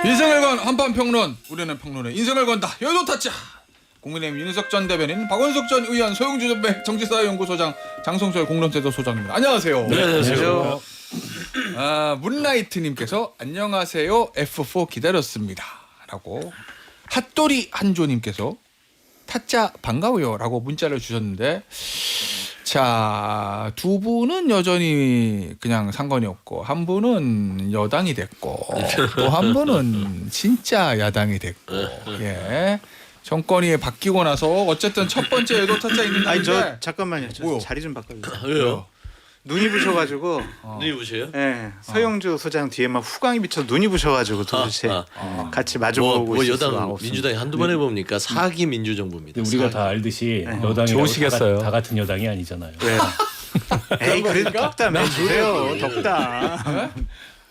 인생을 건 한판평론, 우리는 평론에 인생을 건다. 여의도 타짜. 국민의힘 윤석열 전 대변인, 박원석 전 의원, 소영주 전 정치사회연구소장, 장성철 공론센터 소장입니다. 안녕하세요. 네, 안녕하세요. 문라이트님께서 안녕하세요. F4 기다렸습니다. 라고 핫도리 한조님께서 타짜 반가워요라고 문자를 주셨는데, 자, 두 분은 여전히 그냥 상관이 없고, 한 분은 여당이 됐고, 또 한 분은 진짜 야당이 됐고, 예. 정권이 바뀌고 나서 어쨌든 첫 번째 여도 타짜 있는 아니 날인데. 저 잠깐만요. 저 뭐요? 자리 좀 바꿔주세요. 왜요? 눈이 부셔가지고 눈이 부셔요? 예, 서영주 소장 뒤에만 후광이 비쳐 눈이 부셔가지고 도대체 같이 마주보고 뭐 있을 여당 수가 없습니다. 민주당이 한두 번 해봅니까? 사기 민주정부입니다. 우리가 사기. 다 알듯이 네. 여당이라고 좋으시겠어요. 다 같은 여당이 아니잖아요. 왜? 에이 그래도 덕담 해주세요. 덕담.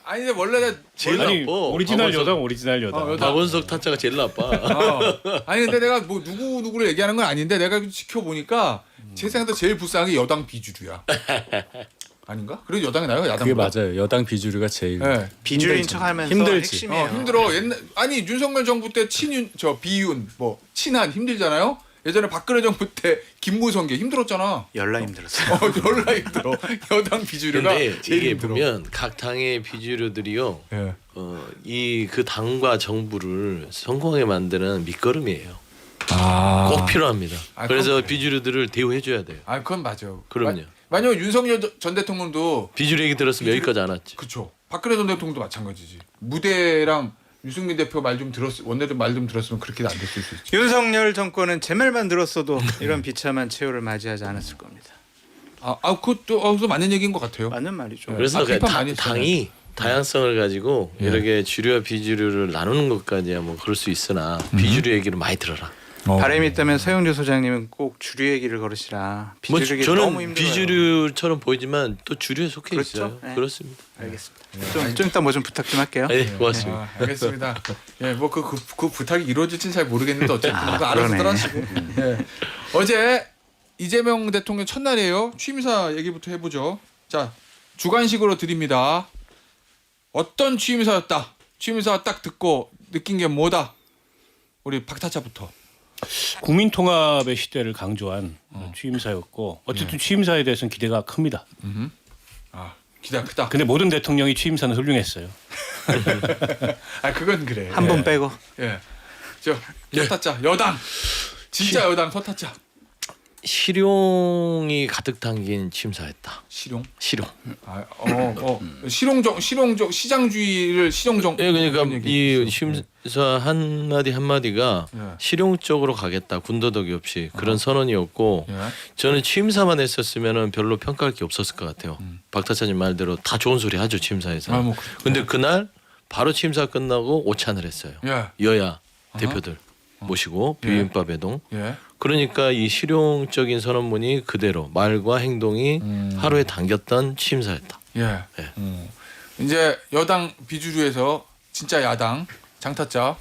아니 근데 원래 제일 아니 나빠. 오리지널 박원석. 여당, 오리지널 여당. 여당. 박원석 타짜가 제일 나빠. 아니 근데 내가 뭐 누구를 얘기하는 건 아닌데, 내가 지켜보니까 제 생각에 제일 불쌍한 게 여당 비주류야. 아닌가? 그래도 여당이 나요? 야당. 그게 맞아요. 여당 비주류가 제일 네. 비주류인 척하면서 힘들지. 핵심이에요. 힘들어. 옛날 아니 윤석열 정부 때 친윤 비윤 뭐 친한 힘들잖아요. 예전에 박근혜 정부 때 김무성계 힘들었잖아. 열나 힘들었어요. 열나 힘들어. 여당 비주류가 근데 제일 이게 힘들어. 보면 각 당의 비주류들이요. 예. 이 그 당과 정부를 성공하게 만드는 밑거름이에요. 아. 꼭 필요합니다. 아, 그래서 그럼 그래요. 비주류들을 대우해줘야 돼요. 아 그건 맞아. 그럼요. 만약 윤석열 전 대통령도 비주류 얘기 들었으면 여기까지 안 왔지. 그쵸. 박근혜 전 대통령도 마찬가지지. 무대랑 유승민 대표 말 좀 원내들 말 좀 들었으면 그렇게 안 됐을 수 있지. 윤석열 정권은 제 말만 들었어도 이런 비참한 최후를 맞이하지 않았을 겁니다. 그것도 맞는 얘기인 것 같아요. 맞는 말이죠. 그래서 그 비판 많이 당이 다양성을 가지고 예. 이렇게 주류와 비주류를 나누는 것까지야 뭐 그럴 수 있으나 비주류 얘기를 많이 들어라. 바람이 있다면 서영주 소장님은 꼭 주류 얘기를 걸으시라. 뭐 비주류 얘기 너무 저는 힘들어요. 비주류처럼 보이지만 또 주류에 속해 그렇죠? 있어요. 네. 그렇습니다. 알겠습니다. 좀 이따 뭐 좀 부탁 좀 할게요. 네, 고맙습니다. 알겠습니다. 예, 뭐 그 부탁이 이루어질지는 잘 모르겠는데 어쨌든 그거 알아서 그러네. 들어하시고. 예. 어제 이재명 대통령 첫날이에요. 취임사 얘기부터 해보죠. 자, 주관식으로 드립니다. 어떤 취임사였다. 취임사 딱 듣고 느낀 게 뭐다. 우리 박타차부터. 국민 통합의 시대를 강조한 취임사였고, 어쨌든 취임사에 대해서는 기대가 큽니다. 기대가 크다. 근데 모든 대통령이 취임사는 훌륭했어요. 그건 그래. 한 번 빼고. 예. 저 서타짜 여당. 진짜 여당 서타짜. 실용이 가득 담긴 취임사였다. 실용. 실용. 실용적 시장주의를 실용적. 예, 그러니까 그런 얘기. 이 취임사 한 마디 한 마디가 예. 실용적으로 가겠다. 군더더기 없이 그런 선언이었고, 예. 저는 취임사만 했었으면은 별로 평가할 게 없었을 것 같아요. 박타차님 말대로 다 좋은 소리 하죠 취임사에서. 뭐 근데 그날 바로 취임사 끝나고 오찬을 했어요. 예. 여야 대표들 모시고 예. 비빔밥 회동. 예. 그러니까 이 실용적인 선언문이 그대로 말과 행동이 하루에 담겼던 취임사였다. 예. 예. 이제 여당 비주류에서 진짜 야당 장타짜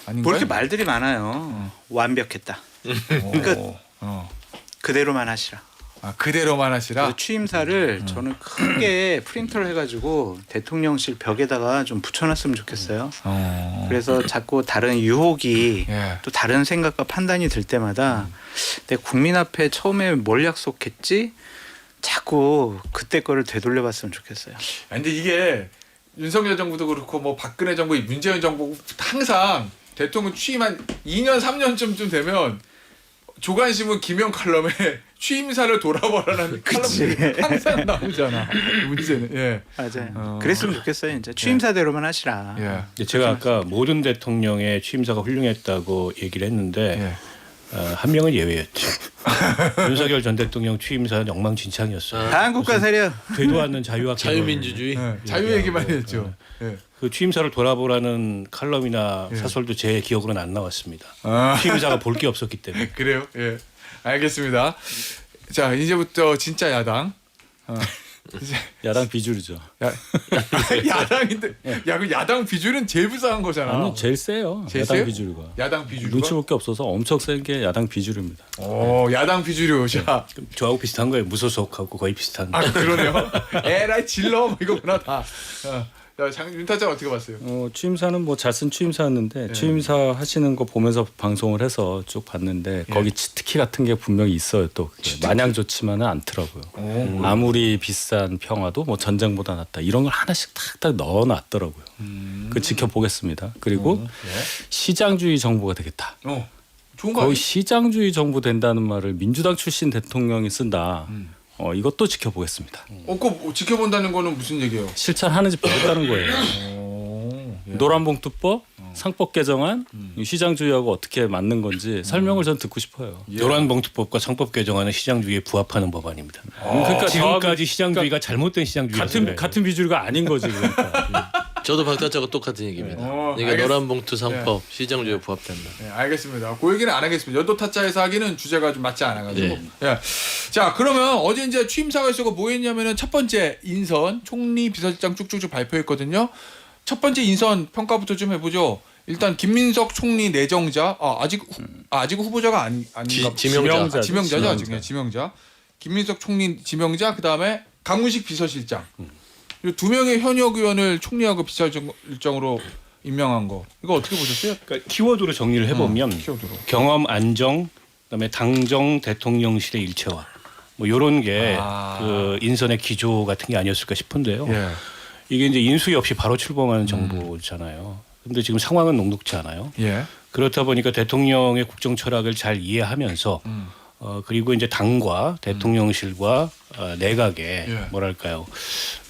아닌가요? 뭐 이렇게 말들이 많아요. 완벽했다. 끝. 그대로만 하시라. 그대로만 하시라. 그래서 취임사를 저는 크게 프린터를 해가지고 대통령실 벽에다가 좀 붙여놨으면 좋겠어요. 그래서 자꾸 다른 유혹이 예. 또 다른 생각과 판단이 들 때마다 내 국민 앞에 처음에 뭘 약속했지? 자꾸 그때 거를 되돌려봤으면 좋겠어요. 근데 이게 윤석열 정부도 그렇고 뭐 박근혜 정부, 문재인 정부 항상 대통령 취임 한 2년 3년쯤 되면 조간신문 김영 칼럼에 취임사를 돌아보라는 칼럼이 항상 나오잖아. 문제는. 예. 맞아요. 그랬으면 좋겠어요. 이제 취임사대로만 하시라. 예. 근데 제가 아까 모든 대통령의 취임사가 훌륭했다고 얘기를 했는데 한 명은 예외였죠. 윤석열 전 대통령 취임사는 엉망진창이었어요. 한국과 세력. 되도 않는 자유와 자유민주주의. 자유 얘기만 했죠. 예. 그 취임사를 돌아보라는 칼럼이나 사설도 제 기억으로는 안 나왔습니다. 취임사가 볼 게 없었기 때문에. 그래요? 예. 알겠습니다. 자, 이제부터 진짜 야당. 이제 야당 비주류죠. 야당인데 그 야당 비주류는 제일 불쌍한 거잖아. 아니 제일 세요. 제일 야당 세요? 비주류가. 야당 비주류가. 눈치 볼 게 없어서 엄청 센 게 야당 비주류입니다. 야당 비주류. 자. 저하고 비슷한 거예요. 무소속하고 거의 비슷한. 그러네요. 에라이 질러 뭐 이거구나 다. 윤타장 어떻게 봤어요? 취임사는 뭐 잘 쓴 취임사였는데 네. 취임사 하시는 거 보면서 방송을 해서 쭉 봤는데 거기 치트키 같은 게 분명히 있어요. 또 마냥 좋지만은 않더라고요. 아무리 비싼 평화도 뭐 전쟁보다 낫다 이런 걸 하나씩 탁탁 넣어놨더라고요. 그 지켜보겠습니다. 그리고 시장주의 정부가 되겠다. 좋은 거 거의 아니에요? 시장주의 정부 된다는 말을 민주당 출신 대통령이 쓴다. 이것도 지켜보겠습니다. 그거 지켜본다는 거는 무슨 얘기예요? 실천하는지 보겠다는 거예요. 노란봉투법, 상법 개정안, 시장주의하고 어떻게 맞는 건지 설명을 전 듣고 싶어요. 노란봉투법과 상법 개정안은 시장주의에 부합하는 법안입니다. 그러니까 지금까지 시장주의가 잘못된 시장주의였어요. 같은 비주류가 아닌 거지 그러니까. 저도 박사자가 똑같은 얘기입니다. 그러니까 노란 봉투 3법 시장주의에 부합된다. 네, 알겠습니다. 그 얘기는 안 하겠습니다. 연도 타짜에서 하기는 주제가 좀 맞지 않아가지고. 네. 예. 자, 그러면 어제 이제 취임사가 있었고 뭐 했냐면은 첫 번째 인선 총리 비서실장 쭉쭉쭉 발표했거든요. 첫 번째 인선 평가부터 좀 해보죠. 일단 김민석 총리 내정자 아직 후보자가 아닌가 지명자. 지명자죠 아직 지명자. 김민석 총리 지명자 그다음에 강훈식 비서실장. 이 두 명의 현역 의원을 총리하고 비서실장으로 임명한 거 이거 어떻게 보셨어요? 그러니까 키워드로 정리를 해보면 키워드로. 경험 안정, 그다음에 당정 대통령실의 일체화 뭐 이런 게 그 인선의 기조 같은 게 아니었을까 싶은데요. 예. 이게 이제 인수위 없이 바로 출범하는 정부잖아요. 근데 지금 상황은 녹록지 않아요. 예. 그렇다 보니까 대통령의 국정 철학을 잘 이해하면서 그리고 이제 당과 대통령실과 내각의 예. 뭐랄까요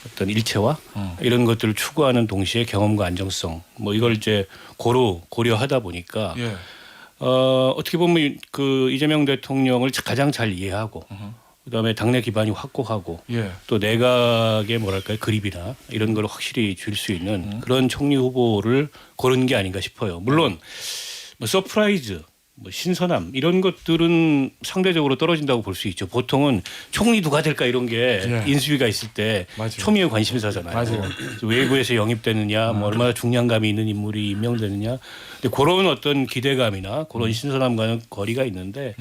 어떤 일체화 이런 것들을 추구하는 동시에 경험과 안정성 뭐 이걸 이제 고려하다 보니까 예. 어떻게 보면 그 이재명 대통령을 가장 잘 이해하고 그다음에 당내 기반이 확고하고 예. 또 내각의 뭐랄까요 그립이나 이런 걸 확실히 줄 수 있는 그런 총리 후보를 고른 게 아닌가 싶어요. 물론 뭐 서프라이즈, 뭐 신선함 이런 것들은 상대적으로 떨어진다고 볼 수 있죠. 보통은 총리 누가 될까 이런 게 예. 인수위가 있을 때 맞아요. 초미의 관심사잖아요. 맞아요. 외부에서 영입되느냐, 뭐 얼마나 중량감이 있는 인물이 임명되느냐. 근데 그런 어떤 기대감이나 그런 신선함과는 거리가 있는데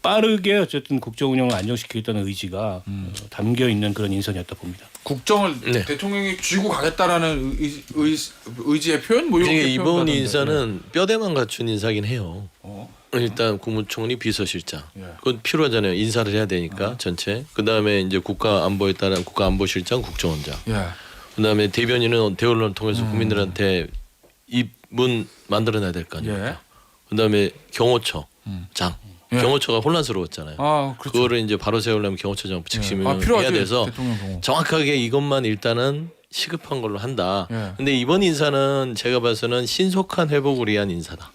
빠르게 어쨌든 국정 운영을 안정시키겠다는 의지가 담겨 있는 그런 인선이었다 봅니다. 국정을 네. 대통령이 쥐고 가겠다라는 의지의 표현 뭐 이런 그러니까 게 이번 표현하던데. 인사는 뼈대만 갖춘 인사긴 해요. 일단 국무총리 비서실장 예. 그건 필요하잖아요. 인사를 해야 되니까 전체. 그다음에 이제 국가안보에 따른 국가안보실장 국정원장. 예. 그다음에 대변인은 대언론을 통해서 국민들한테 입문 만들어내야 될 거 아니에요. 예. 그다음에 경호처장. 예. 경호처가 혼란스러웠잖아요. 그렇죠. 그거를 이제 바로 세우려면 경호처장 직심을 필요하죠. 해야 돼서 대통령 경호. 정확하게 이것만 일단은 시급한 걸로 한다. 예. 근데 이번 인사는 제가 봐서는 신속한 회복을 위한 인사다.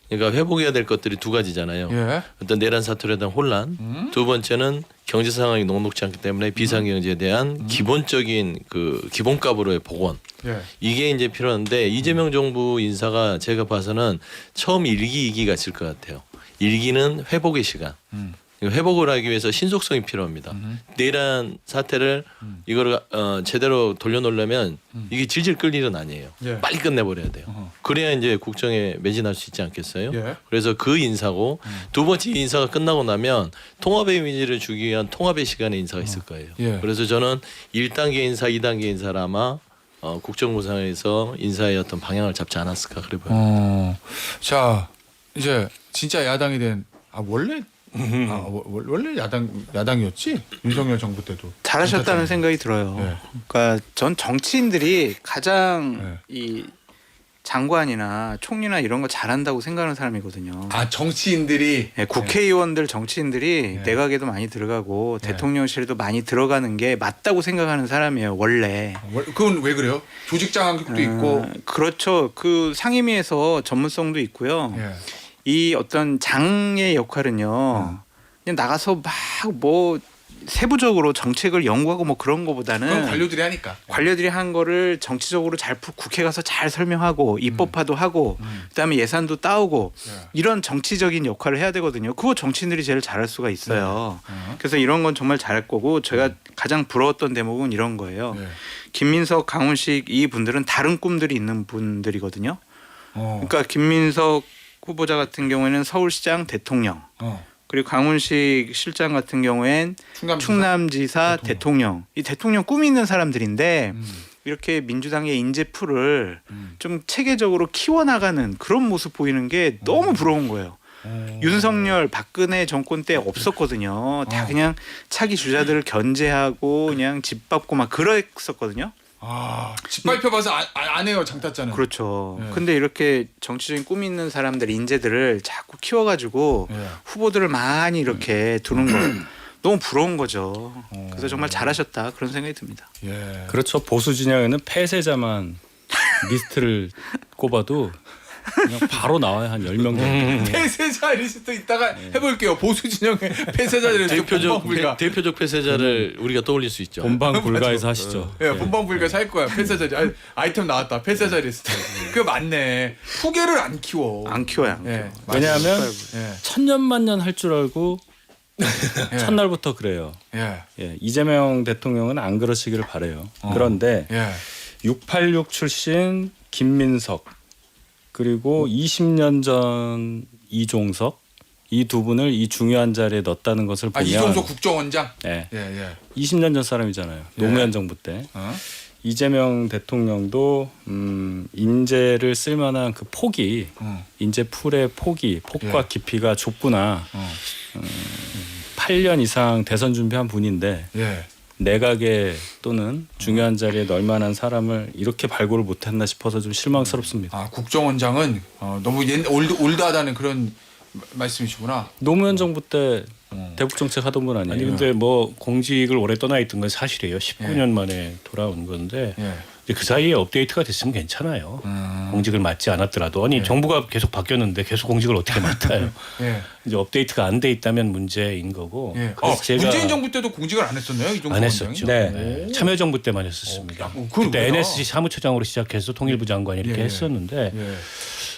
그러니까 회복해야 될 것들이 두 가지잖아요. 예. 어떤 내란 사태로 대한 혼란. 두 번째는 경제 상황이 녹록지 않기 때문에 비상경제에 대한 기본적인 그 기본값으로의 복원. 예. 이게 이제 필요한데 이재명 정부 인사가 제가 봐서는 처음 1기, 2기가 있을 것 같아요. 1기는 회복의 시간. 회복을 하기 위해서 신속성이 필요합니다. 내란 사태를 이거를 제대로 돌려놓으려면 이게 질질 끌 일은 아니에요. 예. 빨리 끝내버려야 돼요. 그래야 이제 국정에 매진할 수 있지 않겠어요? 예. 그래서 그 인사고 두 번째 인사가 끝나고 나면 통합의 이미지를 주기 위한 통합의 시간의 인사가 있을 거예요. 예. 그래서 저는 1단계 인사, 2단계 인사를 아마 국정구상에서 인사의 어떤 방향을 잡지 않았을까 그래 보여요. 자 이제 진짜 야당이 된 원래 원래 야당이었지 윤석열 정부 때도 잘하셨다는 생각이 들어요. 네. 그러니까 전 정치인들이 가장 네. 이 장관이나 총리나 이런 거 잘한다고 생각하는 사람이거든요. 정치인들이 네, 국회의원들 정치인들이 네. 내각에도 많이 들어가고 네. 대통령실에도 많이 들어가는 게 맞다고 생각하는 사람이에요. 원래. 그건 왜 그래요? 조직장 한국도 있고 그렇죠. 그 상임위에서 전문성도 있고요. 예. 이 어떤 장의 역할은요. 그냥 나가서 막 뭐 세부적으로 정책을 연구하고 뭐 그런 거보다는 그건 관료들이 하니까 관료들이 한 거를 정치적으로 잘 국회 가서 잘 설명하고 입법화도 하고 그다음에 예산도 따오고 예. 이런 정치적인 역할을 해야 되거든요. 그거 정치인들이 제일 잘할 수가 있어요. 그래서 이런 건 정말 잘할 거고 제가 가장 부러웠던 대목은 이런 거예요. 예. 김민석, 강훈식 이 분들은 다른 꿈들이 있는 분들이거든요. 어. 그러니까 김민석 후보자 같은 경우에는 서울시장 대통령 그리고 강훈식 실장 같은 경우엔 충남지사 대통령 이 대통령 꿈이 있는 사람들인데 이렇게 민주당의 인재풀을 좀 체계적으로 키워나가는 그런 모습 보이는 게 너무 부러운 거예요. 윤석열, 박근혜 정권 때 없었거든요. 다 그냥 차기 주자들을 견제하고 그냥 집 밟고 막 그랬었거든요. 집 밟혀봐서 안 해요 장타짜는. 그렇죠. 예. 근데 이렇게 정치적인 꿈 있는 사람들, 인재들을 자꾸 키워가지고 예. 후보들을 많이 이렇게 두는 거 너무 부러운 거죠. 그래서 정말 잘하셨다 그런 생각이 듭니다. 예. 그렇죠. 보수 진영에는 폐쇄자만 리스트를 꼽아도 그냥 바로 나와야 한 10명 정도. 폐쇄자 리스트 이따가 해볼게요. 보수 진영의 폐쇄자 리스트 본방불가. 대표적 폐쇄자를 우리가 떠올릴 수 있죠. 본방 불가에서 하시죠. 예, 본방불가 살 거야. 폐쇄자 아이템 나왔다. 폐쇄자 리스트. 그거 맞네. 후계를 안 키워. 안 키워야. 안 예. 키워. 왜냐하면 예. 천년만년 할 줄 알고 첫날부터 그래요. 예. 예, 이재명 대통령은 안 그러시기를 바래요. 그런데 예. 686 출신 김민석 그리고 20년 전 이종석 이 두 분을 이 중요한 자리에 넣었다는 것을 보면 이종석 국정원장. 예, 예, 예. 20년 전 사람이잖아요. 노무현 정부 때 이재명 대통령도 인재를 쓸만한 그 폭이 인재 풀의 폭과 예. 깊이가 좁구나. 8년 이상 대선 준비한 분인데 예. 내각에 또는 중요한 자리에 넣을 만한 사람을 이렇게 발굴을 못했나 싶어서 좀 실망스럽습니다. 국정원장은 너무 올드하다는 그런 말씀이시구나. 노무현 정부 때 대북 정책 하던 분 아니에요? 아니 근데 뭐 공직을 오래 떠나 있던 건 사실이에요. 19년 만에 돌아온 건데 예. 이제 그 사이에 업데이트가 됐으면 괜찮아요. 공직을 맡지 않았더라도 아니 정부가 계속 바뀌었는데 계속 공직을 어떻게 맡아요? 예. 이제 업데이트가 안 돼 있다면 문제인 거고. 예. 그래서 제가 문재인 정부 때도 공직을 안 했었나요? 이종석 안 원장이? 했었죠. 네. 네. 참여정부 때만 했었습니다. 그건 그때 뭐야? NSC 사무처장으로 시작해서 통일부 장관 이렇게 예. 했었는데 예.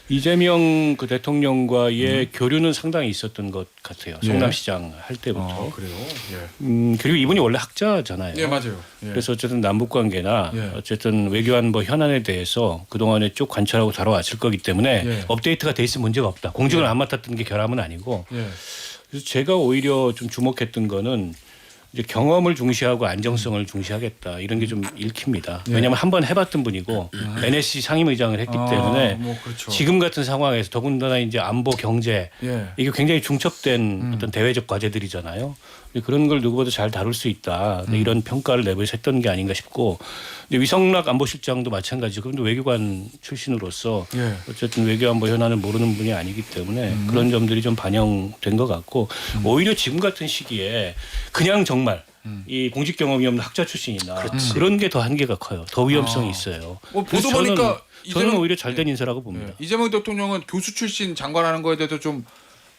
이재명 그 대통령과의 교류는 상당히 있었던 것 같아요. 예. 성남시장 할 때부터. 그래요. 예. 그리고 이분이 원래 학자잖아요. 예, 맞아요. 예. 그래서 어쨌든 남북 관계나 예. 어쨌든 외교안보 현안에 대해서 그동안에 쭉 관찰하고 다뤄왔을 거기 때문에 예. 업데이트가 돼 있으면 문제가 없다. 공직을 안 맡았던 게 결함은 아니고. 예. 그래서 제가 오히려 좀 주목했던 거는 이제 경험을 중시하고 안정성을 중시하겠다 이런 게 좀 읽힙니다. 예. 왜냐하면 한번 해봤던 분이고 NSC 상임의장을 했기 때문에 뭐 그렇죠. 지금 같은 상황에서 더군다나 이제 안보 경제 예. 이게 굉장히 중첩된 어떤 대외적 과제들이잖아요. 근데 그런 걸 누구보다 잘 다룰 수 있다. 이런 평가를 내부에서 했던 게 아닌가 싶고 근데 위성락 안보실장도 마찬가지고 그런데 외교관 출신으로서 예. 어쨌든 외교안보 현안을 모르는 분이 아니기 때문에 그런 점들이 좀 반영된 것 같고 오히려 지금 같은 시기에 그냥 정말 이 공직 경험이 없는 학자 출신이나 그런 게 더 한계가 커요. 더 위험성이 있어요. 뭐 그래서 보도 보니까 저는 오히려 잘된 인사라고 봅니다. 예. 이재명 대통령은 교수 출신 장관하는 거에 대해서 좀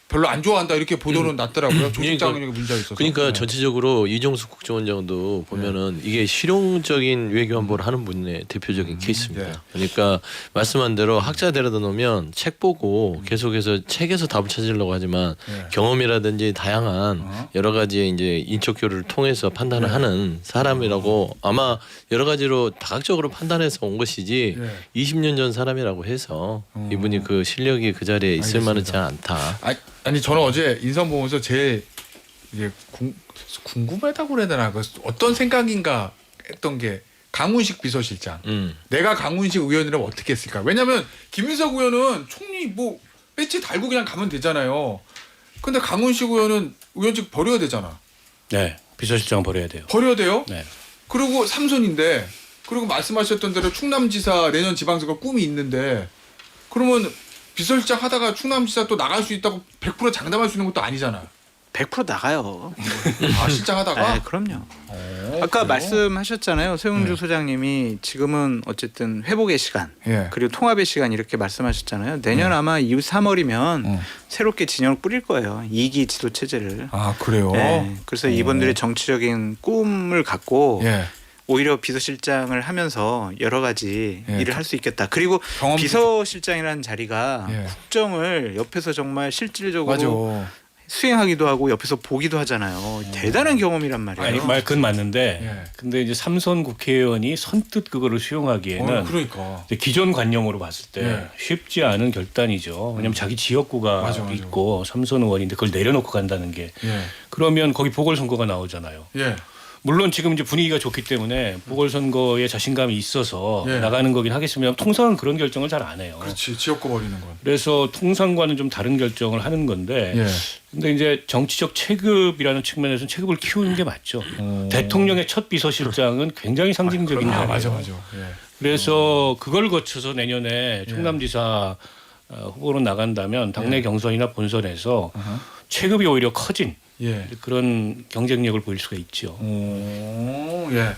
별로 안 좋아한다 이렇게 보도는 났더라고요. 조직장에게 문제가 있어서. 그러니까 네. 전체적으로 이종숙 국정원장도 보면은 이게 실용적인 외교 안보를 하는 분의 대표적인 케이스입니다. 네. 그러니까 말씀한 대로 학자 데려다 놓으면 책 보고 계속해서 책에서 답을 찾으려고 하지만 네. 경험이라든지 다양한 여러 가지 이제 인적 교류를 통해서 판단을 하는 사람이라고 아마 여러 가지로 다각적으로 판단해서 온 것이지 네. 20년 전 사람이라고 해서 이분이 그 실력이 그 자리에 있을 알겠습니다. 만하지 않다. 아니 저는 어제 인선 보면서 제일 이제 궁금하다고 그래야 되나 어떤 생각인가 했던 게 강훈식 비서실장. 내가 강훈식 의원이라면 어떻게 했을까? 왜냐하면 김민석 의원은 총리 뭐 배지 달고 그냥 가면 되잖아요. 근데 강훈식 의원은 의원직 버려야 되잖아. 네, 비서실장 버려야 돼요. 버려야 돼요? 네. 그리고 삼선인데 그리고 말씀하셨던 대로 충남지사 내년 지방선거 꿈이 있는데 그러면 비서실장 하다가 충남지사 또 나갈 수 있다고 100% 장담할 수 있는 것도 아니잖아요. 100% 나가요. 실장 하다가? 네, 그럼요. 아까 말씀하셨잖아요. 최은주 소장님이 지금은 어쨌든 회복의 시간 예. 그리고 통합의 시간 이렇게 말씀하셨잖아요. 내년 아마 2, 3월이면 새롭게 진영을 뿌릴 거예요. 2기 지도 체제를. 그래요? 네, 그래서 이분들의 정치적인 꿈을 갖고 예. 오히려 비서실장을 하면서 여러 가지 예. 일을 할 수 있겠다. 그리고 경험도 비서실장이라는 자리가 예. 국정을 옆에서 정말 실질적으로 맞아. 수행하기도 하고 옆에서 보기도 하잖아요. 대단한 경험이란 말이에요. 아니 말 그건 맞는데 예. 근데 이제 삼선 국회의원이 선뜻 그거를 수용하기에는 그러니까. 이제 기존 관념으로 봤을 때 예. 쉽지 않은 결단이죠. 왜냐하면 자기 지역구가 맞아. 있고 삼선 의원인데 그걸 내려놓고 간다는 게 예. 그러면 거기 보궐선거가 나오잖아요. 예. 물론 지금 이제 분위기가 좋기 때문에 보궐선거에 자신감이 있어서 예. 나가는 거긴 하겠습니다. 통상은 그런 결정을 잘 안 해요. 그렇지. 지역구 버리는 건. 그래서 통상과는 좀 다른 결정을 하는 건데 예. 근데 이제 정치적 체급이라는 측면에서는 체급을 키우는 게 맞죠. 대통령의 첫 비서실장은 굉장히 상징적인 아, 자리예요. 맞아. 예. 그래서 그걸 거쳐서 내년에 충남지사 후보로 나간다면 당내 경선이나 본선에서 체급이 오히려 커진 예. 그런 경쟁력을 보일 수가 있죠. 예.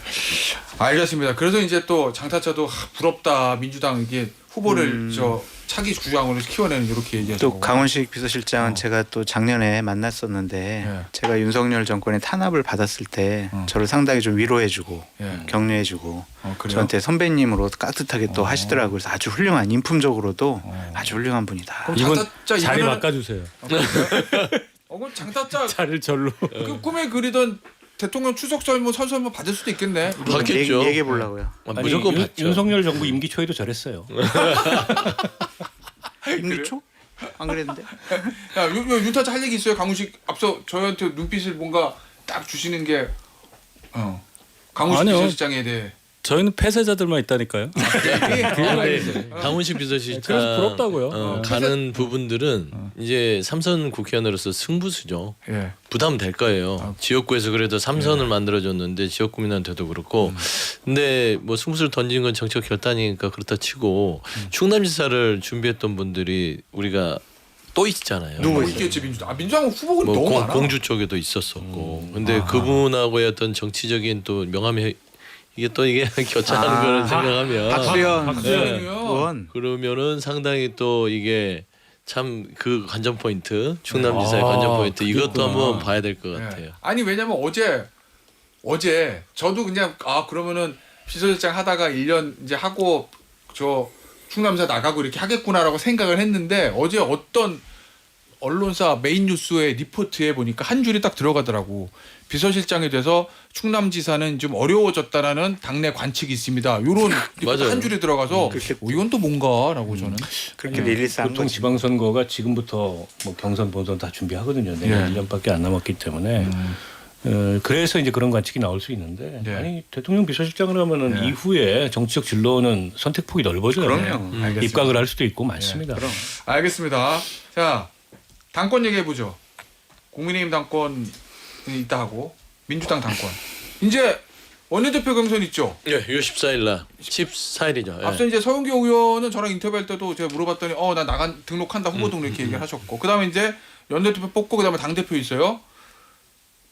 알겠습니다. 그래서 이제 또 장타차도 부럽다. 민주당 이게 후보를 저 차기 주장으로 키워내는 이렇게 얘기하죠. 또 강원식 비서실장은 제가 또 작년에 만났었는데 예. 제가 윤석열 정권의 탄압을 받았을 때 저를 상당히 좀 위로해주고 예. 격려해주고 그래요? 저한테 선배님으로 깍듯하게 또 하시더라고요. 그래서 아주 훌륭한 인품적으로도 아주 훌륭한 분이다. 그럼 이번 장타짜 자리 이번에는- 바꿔주세요. 그럼 장타짜 자리를 절로. 그 꿈에 그리던 대통령 추석 설문 선설문 받을 수도 있겠네. 받겠죠. 얘기해 보려고요. 아, 무조건 아니, 받죠. 윤석열 정부 임기 초에도 저랬어요. 임기초? 안 그랬는데? 야, 윤타차 할 얘기 있어요? 강훈식 앞서 저희한테 눈빛을 뭔가 딱 주시는 게 강훈식 아니요. 비서실장에 대해 저희는 폐쇄자들만 있다니까요. 근데 강훈식 비서실장 그래서 부럽다고요. 가는 부분들은 이제 삼선 국회의원으로서 승부수죠. 예. 부담될 거예요. 지역구에서 그래도 삼선을 만들어줬는데 지역구민한테도 그렇고. 근데 뭐 승부수를 던진 건 정책 결단이니까 그렇다 치고 충남지사를 준비했던 분들이 우리가 또 있잖아요. 누구 있겠지 민주당. 민주당 후보가 뭐 너무 많아. 공주 쪽에도 있었었고. 근데 그분하고의 어떤 정치적인 또 명함이 이게 또 이게 교차하는 거를 생각하면 박수현 의원. 그러면은 상당히 또 이게 참 그 관전 포인트 충남지사의 관전 포인트 이것도 한번 봐야 될 것 같아요. 예. 아니 왜냐면 어제 저도 그냥 그러면은 비서실장 하다가 1년 이제 하고 저 충남지사 나가고 이렇게 하겠구나라고 생각을 했는데 어제 어떤 언론사 메인 뉴스의 리포트에 보니까 한 줄이 딱 들어가더라고. 비서실장이 돼서 충남지사는 좀 어려워졌다라는 당내 관측이 있습니다. 요런 리포트 맞아요. 한 줄이 들어가서 이건 또 뭔가라고 저는. 그렇게 릴리스 한 보통 거지. 지방선거가 지금부터 뭐 경선 본선 다 준비하거든요. 내년 1년밖에 안 남았기 때문에 그래서 이제 그런 관측이 나올 수 있는데 예. 아니 대통령 비서실장을 하면은 이후에 정치적 진로는 선택폭이 넓어져요. 그럼요. 알겠습니다. 입각을 할 수도 있고 많습니다. 그럼. 알겠습니다. 자 당권 얘기해 보죠. 국민의힘 당권 있다 하고 민주당 당권. 이제 원내대표 경선 있죠. 네, 6월 14일 날 14일이죠. 앞서 이제 서영교 의원은 저랑 인터뷰할 때도 제가 물어봤더니 나 등록한다 후보 등록 이렇게 얘기를 하셨고 그다음에 이제 연대표 뽑고 그다음에 당 대표 있어요.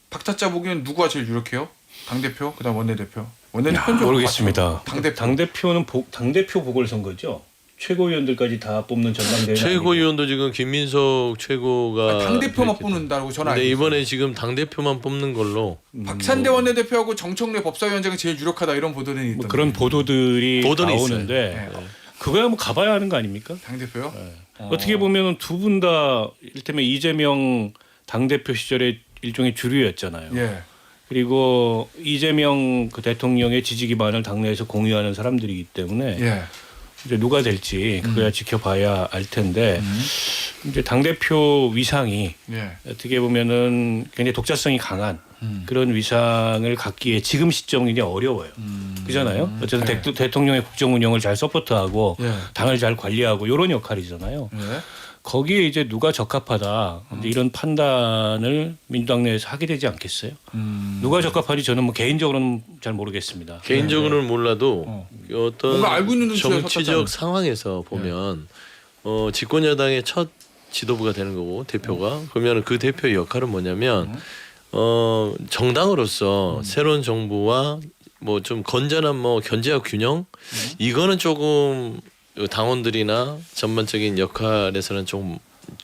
박타짜 보기엔 누구가 제일 유력해요? 당 대표 그다음 원내대표. 원내대표는 좀 모르겠습니다. 당대표. 당대표는 당대표 보궐선거죠. 최고위원들까지 다 뽑는 전당대회. 최고위원도 지금 김민석 최고가 당 대표만 됐기 뽑는다고 저는 근데 알고 있어요. 이번에 지금 당 대표만 뽑는 걸로 박찬대 원내대표하고 정청래 법사위원장이 제일 유력하다 이런 보도는 있던데. 뭐 그런 보도들이 보도는 나오는데 있어요. 그거야 뭐 가봐야 하는 거 아닙니까? 당 대표요? 어떻게 보면 두 분 다 이를테면 이재명 당대표 시절에 일종의 주류였잖아요. 예. 그리고 이재명 그 대통령의 지지 기반을 당내에서 공유하는 사람들이기 때문에 예. 이제 누가 될지 그거야 지켜봐야 알 텐데 이제 당 대표 위상이 예. 어떻게 보면은 굉장히 독자성이 강한 그런 위상을 갖기에 지금 시점이 굉장히 어려워요. 그잖아요. 어쨌든 네. 대통령의 국정 운영을 잘 서포트하고 예. 당을 잘 관리하고 이런 역할이잖아요. 예. 거기에 이제 누가 적합하다 이제 이런 판단을 민주당 내에서 하게 되지 않겠어요? 누가 적합한지 저는 뭐 개인적으로는 잘 모르겠습니다. 개인적으로는 몰라도 어떤 뭔가 알고 있는 눈치가 정치적 섰다잖아요. 상황에서 보면 집권 여당의 첫 지도부가 되는 거고 대표가 그러면 그 대표의 역할은 뭐냐면 정당으로서 새로운 정부와 뭐 좀 건전한 뭐 견제와 균형 이거는 조금 당원들이나 전반적인 역할에서는 좀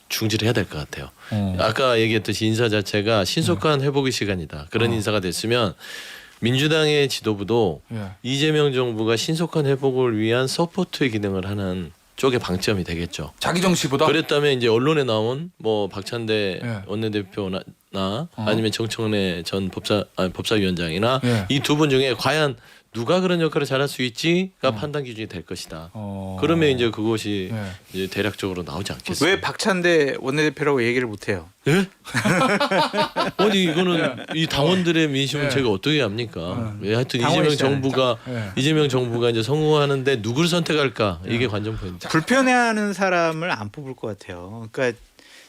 중지를 해야 될 것 같아요. 아까 얘기했듯이 인사 자체가 신속한 회복의 시간이다. 그런 인사가 됐으면 민주당의 지도부도 예. 이재명 정부가 신속한 회복을 위한 서포트의 기능을 하는 쪽의 방점이 되겠죠. 자기 정치보다 그랬다면 이제 언론에 나온 뭐 박찬대 예. 원내대표나 아니면 정청래 전 법사위원장이나 예. 이 두 분 중에 과연 누가 그런 역할을 잘할 수 있지가 판단 기준이 될 것이다. 그러면 이제 그것이 네. 이제 대략적으로 나오지 않겠어요. 왜 박찬대 원내대표라고 얘기를 못해요? 예? 아니 이거는 이 당원들의 민심은 네. 제가 어떻게 합니까? 예, 하여튼 당원이시잖아요. 네. 이재명 정부가 이제 성공하는데 누구를 선택할까 이게 관전 포인트. 불편해하는 사람을 안 뽑을 것 같아요. 그러니까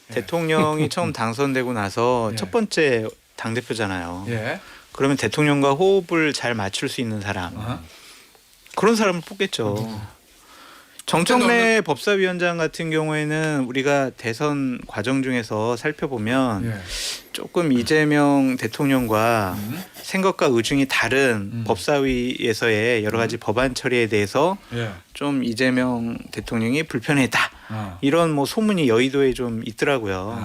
대통령이 처음 당선되고 나서 예. 첫 번째 당 대표잖아요. 예. 그러면 대통령과 호흡을 잘 맞출 수 있는 사람 아하. 그런 사람을 뽑겠죠. 정청래 법사위원장 같은 경우에는 우리가 대선 과정 중에서 살펴보면 예. 조금 이재명 대통령과 생각과 의중이 다른 법사위에서의 여러 가지 법안 처리에 대해서 예. 좀 이재명 대통령이 불편했다. 이런 뭐 소문이 여의도에 좀 있더라고요.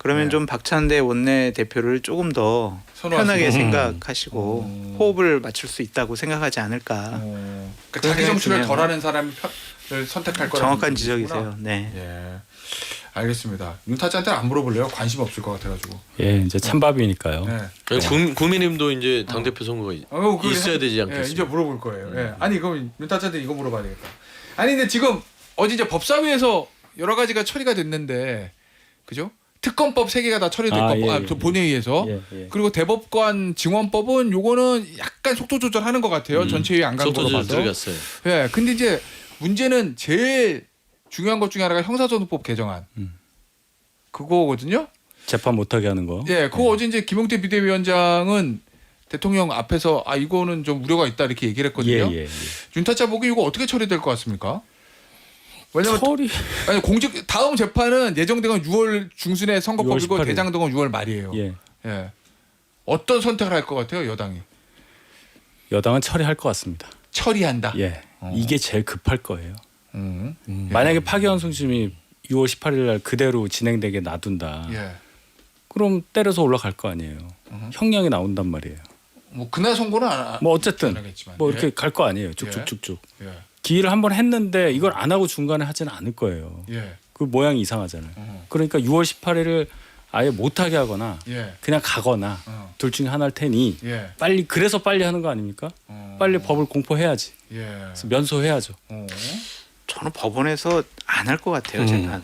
그러면 네. 좀 박찬대 원내 대표를 조금 더 선호하시고. 편하게 생각하시고 호흡을 맞출 수 있다고 생각하지 않을까. 그러니까 그런 자기 정치를 생각이 덜하는 사람을 선택할 거라는 정확한 얘기시구나. 지적이세요. 네. 예. 알겠습니다. 윤타짜한테는 안 물어볼래요. 관심 없을 것 같아가지고. 예, 이제 찬밥이니까요. 네. 국민님도 이제 당 대표 선거가 있어야 되지 않겠습니까? 예, 이제 물어볼 거예요. 예. 아니 그럼 윤타짜한테 이거 물어봐야 되겠다. 아니 근데 지금 어제 이제 법사위에서 여러 가지가 처리가 됐는데, 그죠? 특검법 3개가 다 처리됐고 본회의에서 예, 예. 그리고 대법관 증언법은 요거는 약간 속도 조절하는 것 같아요. 전체회의 안 간 속도 거로 조절 봐서. 들어갔어요. 예. 근데 이제 문제는 제일 중요한 것 중에 하나가 형사소송법 개정안. 그거거든요. 재판 못하게 하는 거. 예. 그거 어제 이제 김용태 비대위원장은 대통령 앞에서 이거는 좀 우려가 있다 이렇게 얘기를 했거든요. 예, 예, 예. 윤타짜 보기 이거 어떻게 처리될 것 같습니까? 왜냐면 처리 아니 공직 다음 재판은 예정된 건 6월 중순에 선거법이고 6월 18일. 대장동은 6월 말이에요. 예. 예. 어떤 선택을 할 것 같아요, 여당이? 여당은 처리할 것 같습니다. 처리한다. 예. 이게 제일 급할 거예요. 음. 만약에 파기환 송심이 6월 18일 날 그대로 진행되게 놔둔다. 예. 그럼 때려서 올라갈 거 아니에요. 형량이 나온단 말이에요. 뭐 그날 선고는 안 뭐 어쨌든 하겠지만. 뭐 예. 이렇게 갈 거 아니에요. 쭉쭉쭉쭉. 예. 기일을 한번 했는데 이걸 안 하고 중간에 하지는 않을 거예요. 예. 그 모양이 이상하잖아요. 그러니까 6월 18일을 아예 못하게 하거나 예. 그냥 가거나 둘 중에 하나일 테니 예. 빨리 그래서 빨리 하는 거 아닙니까? 빨리 법을 공포해야지. 예. 그래서 면소해야죠. 저는 법원에서 안 할 것 같아요. 재판을.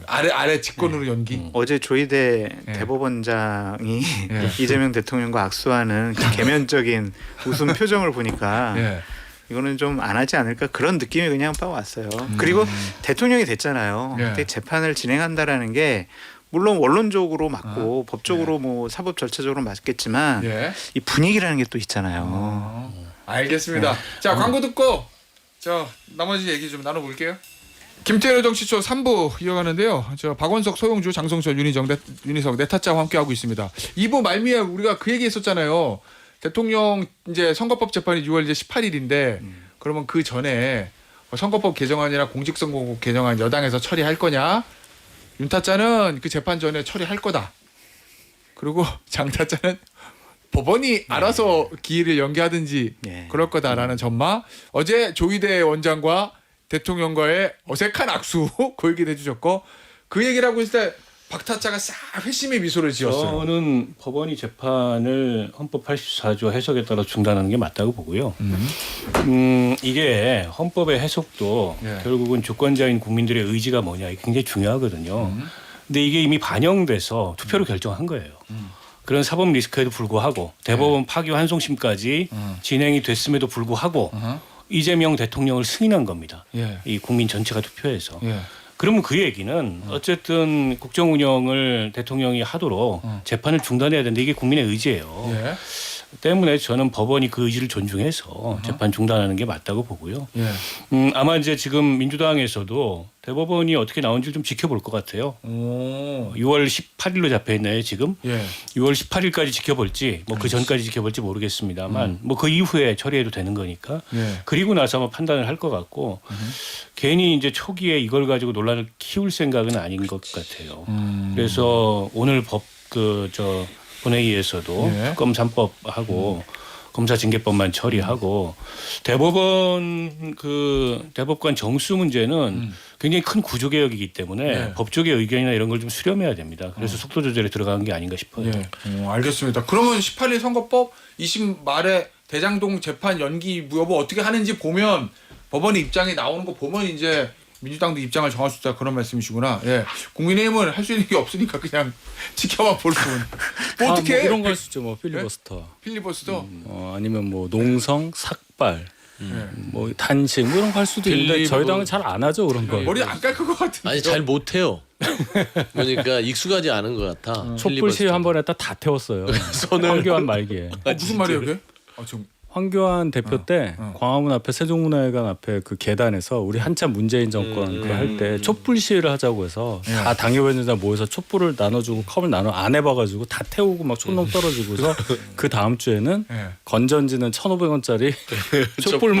아래 직권으로 연기. 어제 조희대 예. 대법원장이 예. 이재명 대통령과 악수하는 그 개면적인 웃음 표정을 보니까 예. 이거는 좀 안 하지 않을까 그런 느낌이 그냥 빠왔어요. 그리고 대통령이 됐잖아요. 예. 근데 재판을 진행한다라는 게 물론 원론적으로 맞고 법적으로 뭐 사법 절차적으로 맞겠지만 예. 이 분위기라는 게 또 있잖아요. 알겠습니다. 자, 광고 듣고 저 나머지 얘기 좀 나눠볼게요. 김태현 정치쇼 3부 이어가는데요. 저 박원석, 소용주, 장성철, 윤희석 네 타짜와 함께하고 있습니다. 2부 말미에 우리가 그 얘기했었잖아요. 대통령 이제 선거법 재판이 6월 이제 18일인데 그러면 그 전에 선거법 개정안이나 공직선거법 개정안 여당에서 처리할 거냐? 윤타짜는 그 재판 전에 처리할 거다. 그리고 장타짜는 법원이 알아서 기일을 연기하든지 예. 그럴 거다라는 전망. 어제 조희대 원장과 대통령과의 어색한 악수 그 얘기를 해주셨고 그 얘기를 하고 있을 때 박타짜가 싹 회심의 미소를 지었어요. 저는 법원이 재판을 헌법 84조 해석에 따라 중단하는 게 맞다고 보고요. 이게 헌법의 해석도 예. 결국은 주권자인 국민들의 의지가 뭐냐 이게 굉장히 중요하거든요. 근데 이게 이미 반영돼서 투표로 결정한 거예요. 그런 사법 리스크에도 불구하고 대법원 파기 환송심까지 진행이 됐음에도 불구하고 이재명 대통령을 승인한 겁니다. 예. 이 국민 전체가 투표해서. 예. 그러면 그 얘기는 어쨌든 국정 운영을 대통령이 하도록 재판을 중단해야 되는데 이게 국민의 의지예요. 예. 때문에 저는 법원이 그 의지를 존중해서 재판 중단하는 게 맞다고 보고요. 예. 아마 이제 지금 민주당에서도 대법원이 어떻게 나온지 좀 지켜볼 것 같아요. 오. 6월 18일로 잡혀 있나요 지금? 예. 6월 18일까지 지켜볼지 뭐 그 전까지 지켜볼지 모르겠습니다만 뭐 그 이후에 처리해도 되는 거니까 예. 그리고 나서 아마 판단을 할 것 같고 괜히 이제 초기에 이걸 가지고 논란을 키울 생각은 아닌 것 같아요. 그래서 오늘 본회의에서도 예. 특검 3법 하고 검사징계법만 처리하고 대법관 정수 문제는 굉장히 큰 구조 개혁이기 때문에 네. 법조계 의견이나 이런 걸 좀 수렴해야 됩니다. 그래서 속도 조절에 들어간 게 아닌가 싶어요. 예. 알겠습니다. 그러면 18일 선거법 20 말에 대장동 재판 연기 여부 어떻게 하는지 보면 법원의 입장이 나오는 거 보면 이제 민주당도 입장을 정할 수 있다 그런 말씀이시구나. 예. 국민의힘은 할 수 있는 게 없으니까 그냥 지켜만 볼 뿐. 뭐 어떻게 뭐 이런 거 할 수 있죠. 뭐 필리버스터. 필리버스터. 아니면 뭐 농성, 삭발, 예. 뭐 단식 뭐 이런 거 할 수도 있는데 저희 당은 잘 안 하죠 그런 거. 머리 안 깎을 것 같은데. 아니 잘 못해요. 그러니까 익숙하지 않은 것 같아. 촛불 시위 한 번 했다 다 태웠어요. 황교안 말기에. 무슨 말이에요, 그게? 좀 황교안 대표 때 광화문 앞에 세종문화회관 앞에 그 계단에서 우리 한참 문재인 정권 그거 할 때 촛불 시위를 하자고 해서 다 당협위원장 모여서 촛불을 나눠주고 컵을 나눠 안 해봐가지고 다 태우고 막 촌놈 떨어지고서 그 다음 주에는 예. 건전지는 1,500원짜리 촛불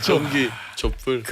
전기 촛불.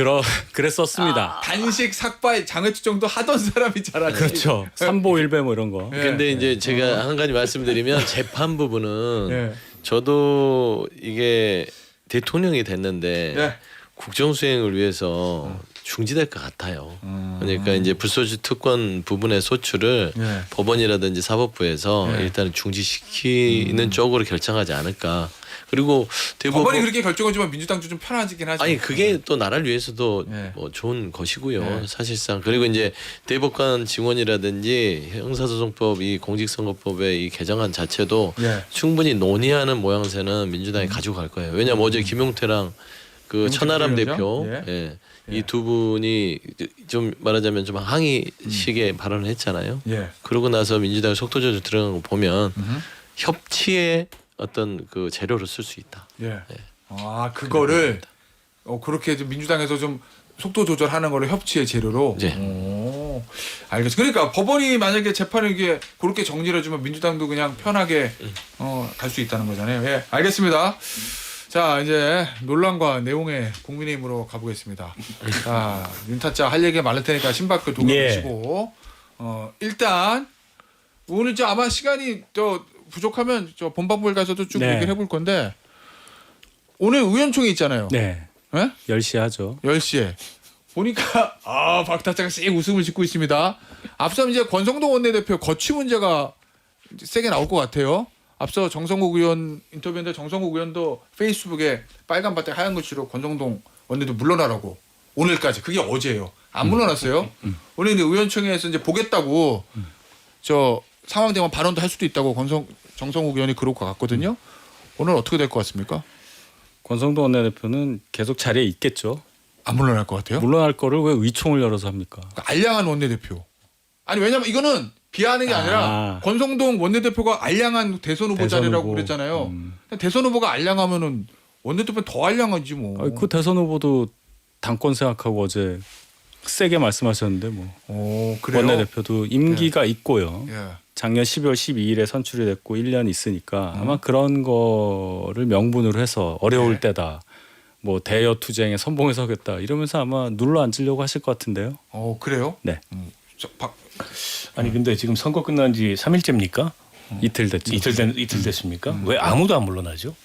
그랬었습니다. 단식 삭발 장애투 정도 하던 사람이 잘하지. 그렇죠. 삼보일배 뭐 이런 거. 예. 근데 이제 제가 한 가지 말씀드리면 재판 부분은 예. 저도 이게 대통령이 됐는데 예. 국정수행을 위해서 중지될 것 같아요. 그러니까 이제 불소지 특권 부분의 소추를 예. 법원이라든지 사법부에서 예. 일단 중지시키는 쪽으로 결정하지 않을까. 그리고 대법원 법원이 그렇게 결정하지만 민주당도 좀 편하지긴 하죠. 아니 그게 또 나라를 위해서도 예. 뭐 좋은 것이고요. 예. 사실상 그리고 이제 대법관 증언이라든지 형사소송법 이 공직선거법의 이 개정안 자체도 예. 충분히 논의하는 모양새는 민주당이 가지고 갈 거예요. 왜냐면 어제 김용태랑 그 김용태 천하람 부위원장? 대표 예. 이 두 분이 좀 말하자면 좀 항의식의 발언을 했잖아요. 예. 그러고 나서 민주당이 속도 조절 들어간 거 보면 협치의 어떤 그 재료로 쓸 수 있다. 예. 아 그거를 그렇게 좀 민주당에서 좀 속도 조절하는 거를 협치의 재료로. 네. 오, 알겠어. 그러니까 법원이 만약에 재판을 이게 그렇게 정리를 해주면 민주당도 그냥 편하게 갈 수 있다는 거잖아요. 예, 알겠습니다. 자 이제 논란과 내용의 국민의힘으로 가보겠습니다. 자 윤타짜 할 얘기가 많을 테니까 신박을 도움주시고 일단 오늘 저 아마 시간이 저 부족하면 저 본방부에 가서도 쭉 네. 얘기를 해볼 건데 오늘 의원총회 있잖아요. 네. 예? 10시 하죠. 10시에 보니까 박타짜가 씩 웃음을 짓고 있습니다. 앞서 이제 권성동 원내대표 거취 문제가 세게 나올 것 같아요. 앞서 정성국 의원 인터뷰했는데 정성국 의원도 페이스북에 빨간 바닥 하얀 글씨로 권성동 원내대표 물러나라고 오늘까지 그게 어제예요. 안 물러났어요. 오늘 이제 의원총회에서 이제 보겠다고 저 상황 되면 발언도 할 수도 있다고 정성국 의원이 그럴 것 같거든요. 오늘 어떻게 될 것 같습니까? 권성동 원내대표는 계속 자리에 있겠죠. 안 물러날 것 같아요. 물러날 거를 왜 의총을 열어서 합니까? 그러니까 알량한 원내대표. 아니 왜냐면 이거는 비하하는 게 아니라 권성동 원내대표가 알량한 대선 후보 대선 자리라고 후보. 그랬잖아요. 대선 후보가 알량하면은 원내대표는 더 알량하지 뭐. 그 대선 후보도 당권 생각하고 어제 세게 말씀하셨는데 뭐 그래요? 원내대표도 임기가 있고요. 예. 작년 12월 12일에 선출이 됐고 1년 있으니까 아마 그런 거를 명분으로 해서 어려울 때다. 뭐 대여 투쟁에 선봉에 서겠다 이러면서 아마 눌러 앉으려고 하실 것 같은데요. 그래요? 네. 아니 근데 지금 선거 끝난 지 3일째입니까? 이틀 됐죠. 이틀 됐습니까? 왜 아무도 안 물러나죠?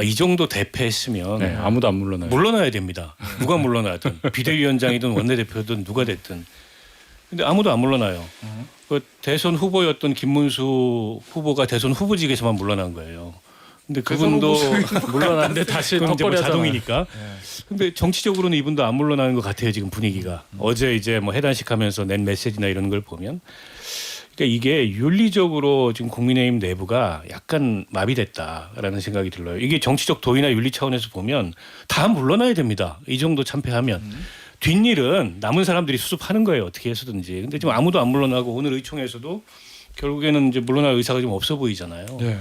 이 정도 대패했으면 네, 아무도 안 물러나요. 물러나야 됩니다. 누가 물러나든 비대위원장이든 원내대표든 누가 됐든. 근데 아무도 안 물러나요. 그 대선 후보였던 김문수 후보가 대선 후보직에서만 물러난 거예요. 근데 그분도 물러났는데 다시 그건 이제 뭐 턱걸이 하잖아요. 자동이니까. 근데 정치적으로는 이분도 안 물러나는 것 같아요. 지금 분위기가. 어제 이제 뭐 해단식하면서 낸 메시지나 이런 걸 보면. 그러니까 이게 윤리적으로 지금 국민의힘 내부가 약간 마비됐다라는 생각이 들어요. 이게 정치적 도의나 윤리 차원에서 보면 다 물러나야 됩니다. 이 정도 참패하면. 뒷일은 남은 사람들이 수습하는 거예요. 어떻게 해서든지. 근데 지금 아무도 안 물러나고 오늘 의총에서도 결국에는 이제 물러날 의사가 좀 없어 보이잖아요. 네.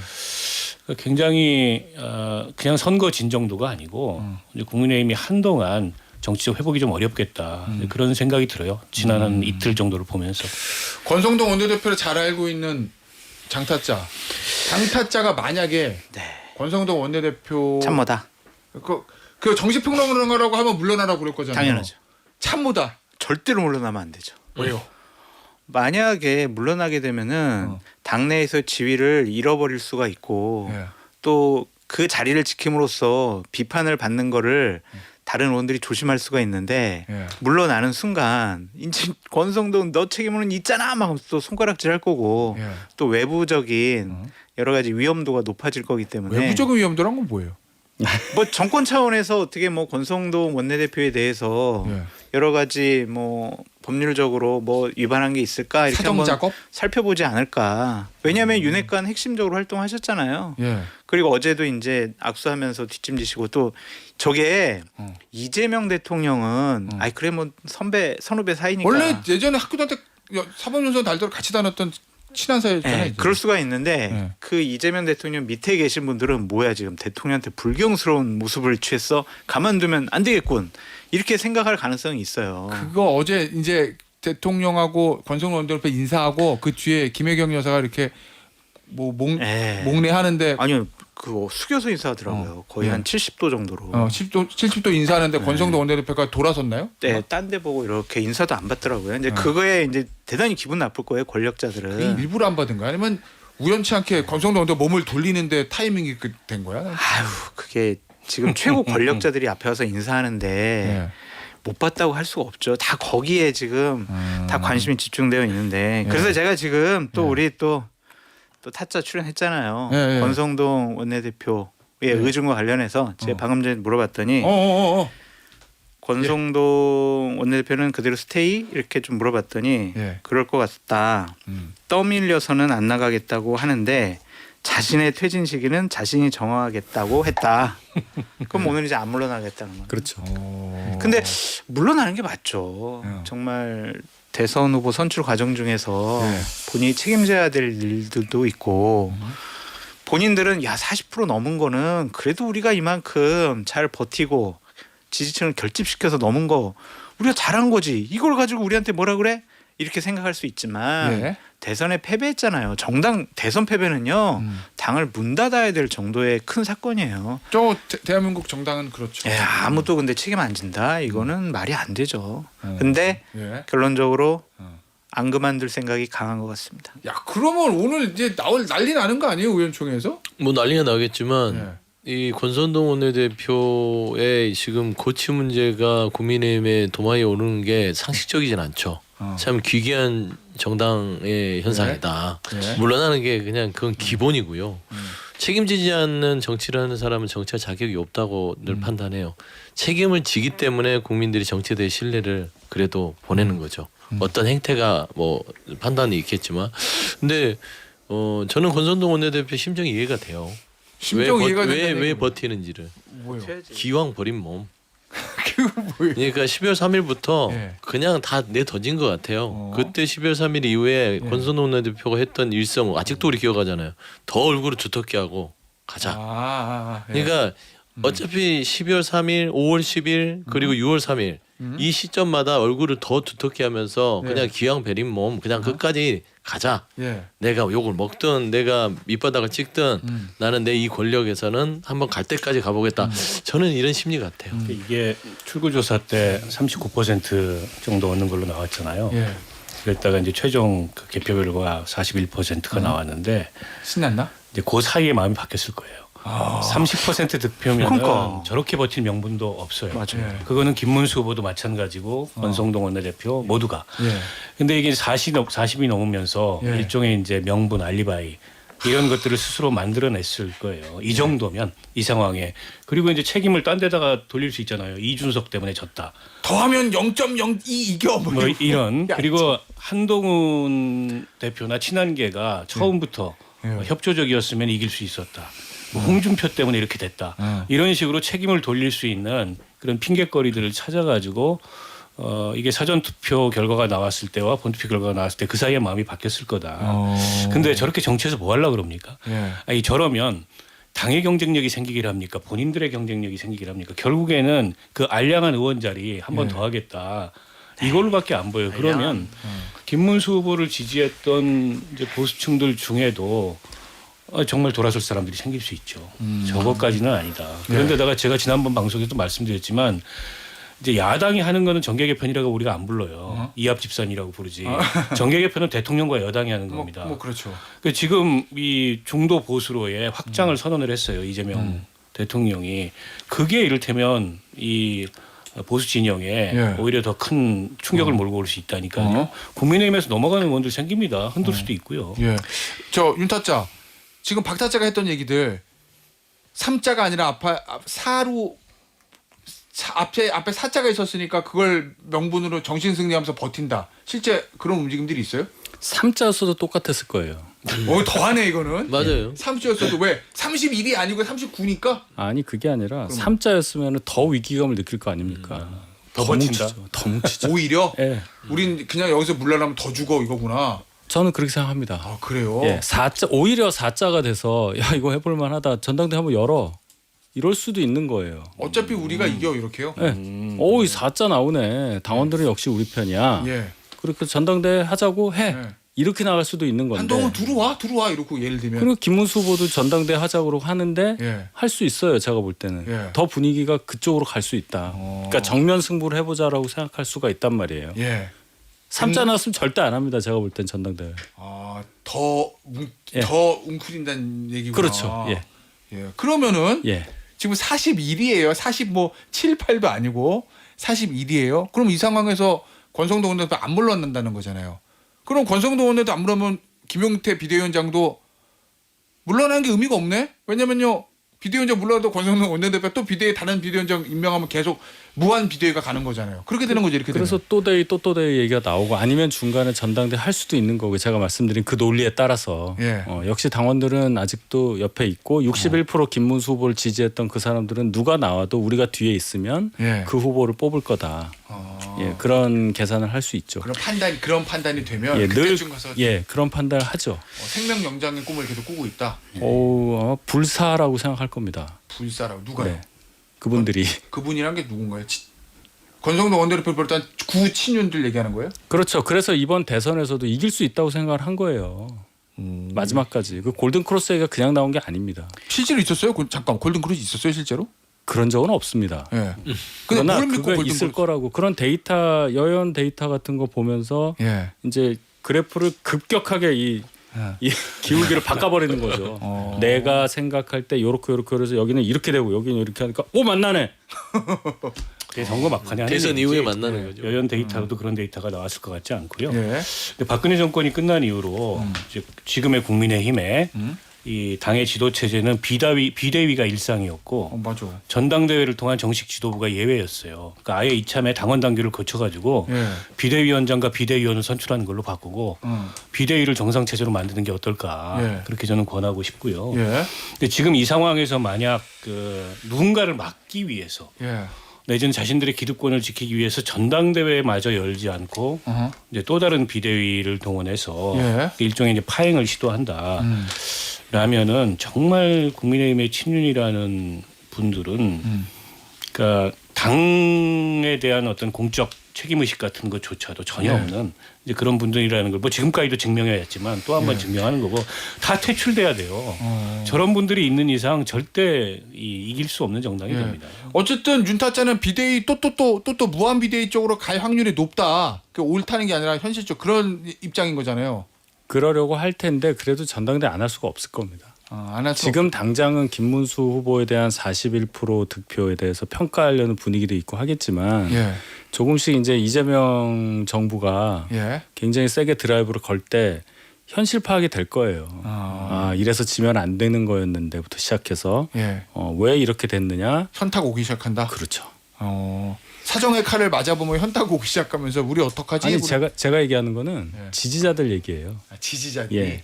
굉장히 그냥 선거 진정도가 아니고 이제 국민의힘이 한동안 정치적 회복이 좀 어렵겠다 그런 생각이 들어요. 지난 한 이틀 정도를 보면서. 권성동 원내대표를 잘 알고 있는 장타짜가 만약에 권성동 원내대표 참모다. 그 정치평론가라고 하면 물러나라고 그럴 거잖아요. 당연하죠. 참모다. 절대로 물러나면 안 되죠. 왜요? 만약에 물러나게 되면은 당내에서 지위를 잃어버릴 수가 있고 예. 또 그 자리를 지킴으로써 비판을 받는 거를 다른 의원들이 조심할 수가 있는데 예. 물러나는 순간 이제 권성동 너 책임은 있잖아 막 또 손가락질할 거고 예. 또 외부적인 여러 가지 위험도가 높아질 거기 때문에 외부적인 위험도란 건 뭐예요? 뭐 정권 차원에서 어떻게 뭐 권성동 원내대표에 대해서 예. 여러 가지 뭐 법률적으로 뭐 위반한 게 있을까 이렇게 사정 한번 작업? 살펴보지 않을까. 왜냐하면 윤핵관 핵심적으로 활동하셨잖아요. 예. 그리고 어제도 이제 악수하면서 뒷짐지시고 또 저게 이재명 대통령은 아이 그래 뭐 선후배 사이니까 원래 예전에 학교 다닐 때 사법연수원 달도록 같이 다녔던 친한 사이였잖아요. 예, 이제. 그럴 수가 있는데 네. 그 이재명 대통령 밑에 계신 분들은 뭐야 지금 대통령한테 불경스러운 모습을 취했어 가만두면 안 되겠군 이렇게 생각할 가능성이 있어요. 그거 어제 이제 대통령하고 권성동 원내대표 인사하고 그 뒤에 김혜경 여사가 이렇게 뭐 목례하는데 아니요 그거 숙여서 인사하더라고요. 거의 네. 한 70도 정도로. 70도 인사하는데 권성동 원내대표가 돌아섰나요? 네, 딴 데 보고 이렇게 인사도 안 받더라고요. 근데 그거에 이제 대단히 기분 나쁠 거예요 권력자들은. 그게 일부러 안 받은 거야? 아니면 우연치 않게 권성동 원내대표 몸을 돌리는데 타이밍이 된 거야? 아유 그게 지금 최고 권력자들이 앞에 와서 인사하는데 네. 못 봤다고 할 수가 없죠. 다 거기에 지금 다 관심이 집중되어 있는데 그래서 제가 지금 또 우리 또 타짜 출연했잖아요. 예, 예. 권성동 원내대표의 의중과 관련해서 제가 방금 전에 물어봤더니 권성동 원내대표는 그대로 스테이 이렇게 좀 물어봤더니 예. 그럴 것 같다. 떠밀려서는 안 나가겠다고 하는데 자신의 퇴진 시기는 자신이 정하겠다고 했다. 그럼 오늘 이제 안 물러나겠다는 거죠. 그렇죠. 근데 물러나는 게 맞죠. 예. 정말 대선 후보 선출 과정 중에서 예. 본인이 책임져야 될 일들도 있고 본인들은 야 40% 넘은 거는 그래도 우리가 이만큼 잘 버티고 지지층을 결집시켜서 넘은 거 우리가 잘한 거지. 이걸 가지고 우리한테 뭐라 그래? 이렇게 생각할 수 있지만 예. 대선에 패배했잖아요. 정당 대선 패배는요. 당을 문 닫아야 될 정도의 큰 사건이에요. 저 대한민국 정당은 그렇죠. 예, 아무도 근데 책임 안 진다. 이거는 말이 안 되죠. 근데 예. 결론적으로 안 그만둘 생각이 강한 것 같습니다. 야 그러면 오늘 이제 난리 나는 거 아니에요 의원총회에서? 뭐 난리가 나겠지만 이 권선동 원내대표의 지금 고치 문제가 국민의힘에 도마에 오르는 게 상식적이진 않죠. 참 기괴한 정당의 현상이다. 네. 물러나는 게 그냥 그건 기본이고요. 책임지지 않는 정치를 하는 사람은 정치할 자격이 없다고 늘 판단해요. 책임을 지기 때문에 국민들이 정치에 대해 신뢰를 그래도 보내는 거죠. 어떤 행태가 뭐 판단이 있겠지만, 근데 저는 권선동 원내대표 심정이 이해가 돼요. 심정 이해가 된다는 왜 얘기는 버티는지를. 뭐예요? 기왕 버린 몸. 그거 뭐예요? 그러니까 12월 3일부터 예. 그냥 다 내던진 것 같아요. 그때 12월 3일 이후에 권선동 원내대표가 했던 일성 아직도 우리 기억하잖아요. 더 얼굴을 두텁게 하고 가자. 예. 그러니까 어차피 12월 3일, 5월 10일 그리고 6월 3일 이 시점마다 얼굴을 더 두텁게 하면서 네. 그냥 기왕 베린 몸 그냥 끝까지 가자. 예. 내가 욕을 먹든 내가 밑바닥을 찍든 나는 내 이 권력에서는 한번 갈 때까지 가보겠다. 저는 이런 심리 같아요. 이게 출구조사 때 39% 정도 얻는 걸로 나왔잖아요. 예. 그랬다가 이제 최종 그 개표 결과가 41%가 나왔는데 신났나? 이제 그 사이에 마음이 바뀌었을 거예요. 30% 득표면 그러니까. 저렇게 버틸 명분도 없어요. 맞아요. 예. 그거는 김문수 후보도 마찬가지고 권성동 원내대표 모두가. 예. 근데 이게 40이 넘으면서 예. 일종의 이제 명분 알리바이 이런 것들을 스스로 만들어냈을 거예요. 이 정도면 이 상황에. 그리고 이제 책임을 딴 데다가 돌릴 수 있잖아요. 이준석 때문에 졌다. 더하면 0.02 이겨 뭐 뭐 이러고. 이런. 야, 그리고 한동훈 대표나 친한계가 처음부터 협조적이었으면 이길 수 있었다. 뭐 홍준표 때문에 이렇게 됐다. 이런 식으로 책임을 돌릴 수 있는 그런 핑계거리들을 찾아가지고 이게 사전 투표 결과가 나왔을 때와 본투표 결과가 나왔을 때 그 사이에 마음이 바뀌었을 거다. 근데 저렇게 정치에서 뭐 하려고 그럽니까? 예. 아니 저러면 당의 경쟁력이 생기길 합니까? 본인들의 경쟁력이 생기길 합니까? 결국에는 그 알량한 의원 자리 한 번 더 하겠다. 이걸로밖에 안 보여요. 그러면 김문수 후보를 지지했던 이제 보수층들 중에도 정말 돌아설 사람들이 생길 수 있죠. 저것까지는 아니다. 그런데다가 제가 지난번 방송에도 말씀드렸지만 이제 야당이 하는 거는 정계 개편이라고 우리가 안 불러요. 이합 집산이라고 부르지. 정계 개편은 대통령과 여당이 하는 겁니다. 뭐 그렇죠. 지금 이 중도 보수로의 확장을 선언을 했어요. 이재명 대통령이. 그게 이를테면 이 보수 진영에 예. 오히려 더 큰 충격을 몰고 올 수 있다니까요. 국민의힘에서 넘어가는 의원들 생깁니다. 흔들 수도 있고요. 예. 저 윤타짜 지금 박타짜가 했던 얘기들 3자가 아니라 사로 앞에 사자가 있었으니까 그걸 명분으로 정신 승리하면서 버틴다. 실제 그런 움직임들이 있어요? 3자였어도 똑같았을 거예요. 더하네 이거는. 맞아요. 3주였어도 왜 31이 아니고 39니까? 아니 그게 아니라 3자였으면 더 위기감을 느낄 거 아닙니까? 더 버틴다. 뭉치죠. 더 뭉치죠. 오히려 예. 우린 그냥 여기서 물러나면 더 죽어 이거구나. 저는 그렇게 생각합니다. 아 그래요? 예, 4자 오히려 4자가 돼서 야 이거 해볼 만하다. 전당대 한번 열어. 이럴 수도 있는 거예요. 어차피 우리가 이겨 이렇게요. 예. 이 4자 나오네. 당원들은 역시 우리 편이야. 예. 그렇게 전당대 하자고 해. 예. 이렇게 나갈 수도 있는 건데. 한동훈 들어와 이러고 예를 들면. 그리고 김문수 후보도 전당대 하자고 하는데 예. 할 수 있어요. 제가 볼 때는 예. 더 분위기가 그쪽으로 갈 수 있다. 그러니까 정면 승부를 해보자라고 생각할 수가 있단 말이에요. 예. 3자 나왔으면 절대 안 합니다. 제가 볼 땐 전당대회. 더 예. 웅크린다는 얘기구나. 그렇죠. 예. 예. 그러면은 예. 지금 41이에요. 7, 8도 아니고 41이에요. 그럼 이 상황에서 권성동 원내대표 안 물러난다는 거잖아요. 그럼 권성동 원내대표 안 물러나면 김용태 비대위원장도 물러나는 게 의미가 없네. 왜냐면요. 비대위원장 물러나도 권성동 원내대표 또 다른 비대위원장 임명하면 계속 무한 비대위가 가는 거잖아요. 그렇게 되는 거죠. 이렇게 그래서 되면. 또대위 얘기가 나오고 아니면 중간에 전당대 할 수도 있는 거고 제가 말씀드린 그 논리에 따라서 예. 역시 당원들은 아직도 옆에 있고 61% 김문수 후보를 지지했던 그 사람들은 누가 나와도 우리가 뒤에 있으면 예. 그 후보를 뽑을 거다. 예, 그런 계산을 할 수 있죠. 그런 판단이 되면 예, 그때쯤 가서 그런 판단을 하죠. 생명 영장의 꿈을 계속 꾸고 있다. 아마 불사라고 생각할 겁니다. 불사라고 누가요? 네. 그분들이 그분이란 게 누군가요? 권성동 원내대표 비롯한 구친윤들 얘기하는 거예요? 그렇죠. 그래서 이번 대선에서도 이길 수 있다고 생각을 한 거예요. 마지막까지 그 골든 크로스 얘기가 그냥 나온 게 아닙니다. 실제로 있었어요? 잠깐 골든 크루즈 있었어요 실제로? 그런 적은 없습니다. 예. 근데 그러나 뭘 믿고 그거 골든 있을 크루즈? 거라고 그런 데이터 여연 데이터 같은 거 보면서 예. 이제 그래프를 급격하게 이 기울기를 바꿔버리는 거죠. 내가 생각할 때 요렇게 그래서 여기는 이렇게 되고 여기는 이렇게 하니까 만나네. 선거 막판에 하는 대선 얘기지. 이후에 만나는 거죠. 여연 데이터로도 그런 데이터가 나왔을 것 같지 않고요. 예. 근데 박근혜 정권이 끝난 이후로 이제 지금의 국민의힘에 이 당의 지도 체제는 비대위가 일상이었고 맞아. 전당대회를 통한 정식 지도부가 예외였어요. 그러니까 아예 이참에 당원 당규를 거쳐가지고 예. 비대위원장과 비대위원을 선출하는 걸로 바꾸고 비대위를 정상 체제로 만드는 게 어떨까 예. 그렇게 저는 권하고 싶고요. 예. 근데 지금 이 상황에서 만약 누군가를 막기 위해서 예. 내지는 자신들의 기득권을 지키기 위해서 전당대회마저 열지 않고 이제 또 다른 비대위를 동원해서 예. 일종의 이제 파행을 시도한다. 라면은 정말 국민의힘의 친윤이라는 분들은 그러니까 당에 대한 어떤 공적 책임의식 같은 것조차도 전혀 네. 없는 이제 그런 분들이라는 걸 뭐 지금까지도 증명해왔지만 또 한 번 증명하는 거고 다 퇴출돼야 돼요. 저런 분들이 있는 이상 절대 이길 수 없는 정당이 예. 됩니다. 어쨌든 윤타짜는 비대위 또 무한 비대위 쪽으로 갈 확률이 높다. 그 옳다는 게 아니라 현실적 그런 입장인 거잖아요. 그러려고 할 텐데 그래도 전당대 안 할 수가 없을 겁니다. 안 할 수 지금 당장은 김문수 후보에 대한 41% 득표에 대해서 평가하려는 분위기도 있고 하겠지만 예. 조금씩 이제 이재명 정부가 예. 굉장히 세게 드라이브를 걸 때 현실 파악이 될 거예요. 이래서 지면 안 되는 거였는데부터 시작해서 예. 왜 이렇게 됐느냐? 현타가 오기 시작한다. 그렇죠. 사정의 칼을 맞아보면 현타가 오기 시작하면서 우리 어떡하지? 아니 제가 얘기하는 거는 예. 지지자들 얘기예요. 지지자들이. 예.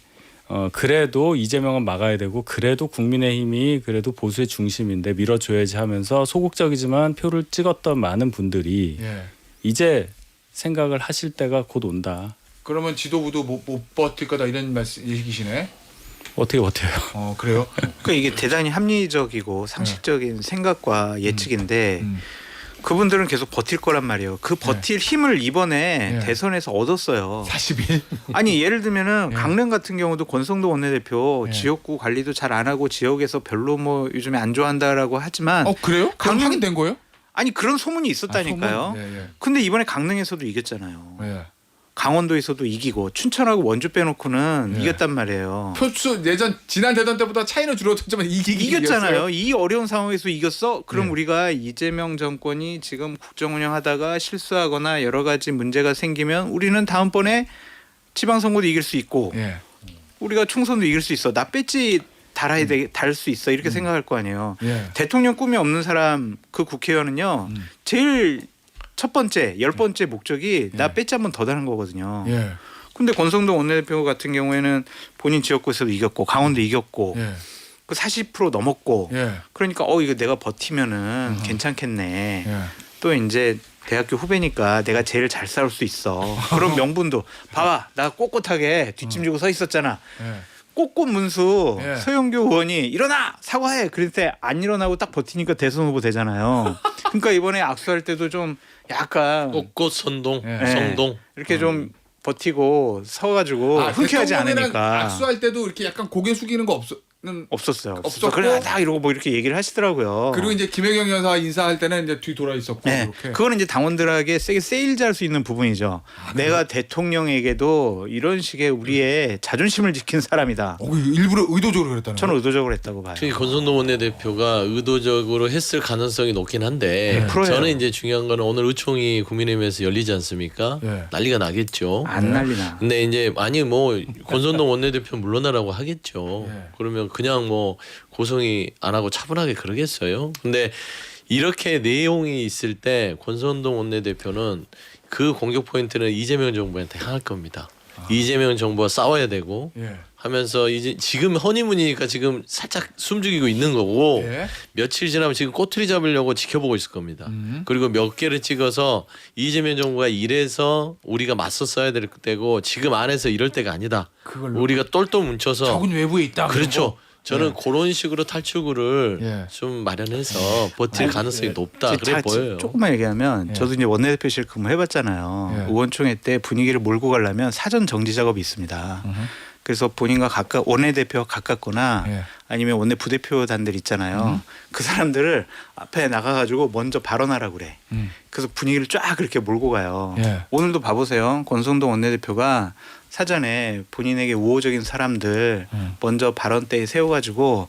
그래도 이재명은 막아야 되고 그래도 국민의힘이 그래도 보수의 중심인데 밀어줘야지 하면서 소극적이지만 표를 찍었던 많은 분들이 예. 이제 생각을 하실 때가 곧 온다. 그러면 지도부도 못 버틸 거다 이런 얘기시네. 어떻게 버텨요? 그래요? 그러니까 이게 대단히 합리적이고 상식적인 생각과 예측인데 그분들은 계속 버틸 거란 말이에요. 그 버틸 힘을 이번에 네. 대선에서 얻었어요. 41. 아니 예를 들면은 네. 강릉 같은 경우도 권성동 원내대표 네. 지역구 관리도 잘 안 하고 지역에서 별로 뭐 요즘에 안 좋아한다라고 하지만 그래요? 강릉- 확인된 거예요? 아니 그런 소문이 있었다니까요. 소문? 예. 근데 이번에 강릉에서도 이겼잖아요. 예. 강원도에서도 이기고 춘천하고 원주 빼놓고는 네. 이겼단 말이에요. 표수 지난 대선 때보다 차이는 줄어들었지만 이겼잖아요. 이 어려운 상황에서 이겼어. 그럼 네. 우리가 이재명 정권이 지금 국정 운영하다가 실수하거나 여러 가지 문제가 생기면 우리는 다음번에 지방선거도 이길 수 있고 예. 우리가 총선도 이길 수 있어. 나 뺐지 달 수 있어 이렇게 생각할 거 아니에요. 예. 대통령 꿈이 없는 사람 그 국회의원은요 제일 첫 번째 10번째 목적이 나 배지 한 번 더 다는 거거든요. 예. 근데 권성동 원내대표 같은 경우에는 본인 지역구에서도 이겼고 강원도 이겼고 예. 그 40% 넘었고 예. 그러니까 이거 내가 버티면은 괜찮겠네. 예. 또 이제 대학교 후배니까 내가 제일 잘 싸울 수 있어. 그런 명분도 봐봐 나 꼿꼿하게 뒷짐지고 서 있었잖아. 예. 꼿꼿 문수 예. 서영교 의원이 일어나 사과해 그럴 때 안 일어나고 딱 버티니까 대선 후보 되잖아요. 그러니까 이번에 악수할 때도 좀 약간 꽃꽃 선동, 예. 성동. 이렇게 좀 버티고 서가지고 흔쾌하지 대통령이랑 않으니까 악수할 때도 이렇게 약간 고개 숙이는 거 없었어요. 없었고. 그래 딱 이러고 뭐 이렇게 얘기를 하시더라고요. 그리고 이제 김혜경 여사 인사할 때는 이제 뒤 돌아 있었고 네, 이렇게. 그거는 이제 당원들에게 세게 세일즈할 수 있는 부분이죠. 내가 대통령에게도 이런 식의 우리의 자존심을 지킨 사람이다. 일부러 의도적으로 그랬다는 저는 거예요? 의도적으로 했다고 봐요. 특히 권성동 원내대표가 의도적으로 했을 가능성이 높긴 한데 프로예요. 저는 이제 중요한 거는 오늘 의총이 국민의힘에서 열리지 않습니까? 예. 난리가 나겠죠. 안 난리나. 근데 이제 아니 뭐 권성동 원내대표 물러나라고 하겠죠. 예. 그러면 그냥 뭐 고성이 안 하고 차분하게 그러겠어요. 근데 이렇게 내용이 있을 때 권성동 원내대표는 그 공격 포인트는 이재명 정부한테 향할 겁니다. 이재명 정부와 싸워야 되고 예. 하면서 이제 지금 허니문이니까 지금 살짝 숨죽이고 있는 거고 예. 며칠 지나면 지금 꼬투리 잡으려고 지켜보고 있을 겁니다. 그리고 몇 개를 찍어서 이재명 정부가 이래서 우리가 맞서 써야 될 때고 지금 안에서 이럴 때가 아니다. 그걸로 우리가 똘똘 뭉쳐서 적은 외부에 있다. 그렇죠. 저는 그런 식으로 탈출구를 예. 좀 마련해서 버틸 가능성이 높다 그래 보여요. 조금만 얘기하면 예. 저도 이제 원내대표실 근무해봤잖아요. 예. 의원총회 때 분위기를 몰고 가려면 사전 정지 작업이 있습니다. 그래서 본인과 원내대표와 가깝거나 예. 아니면 원내 부대표단들 있잖아요. 그 사람들을 앞에 나가가지고 먼저 발언하라고 그래. 그래서 분위기를 쫙 그렇게 몰고 가요. 예. 오늘도 봐보세요. 권성동 원내대표가 사전에 본인에게 우호적인 사람들 먼저 발언대에 세워가지고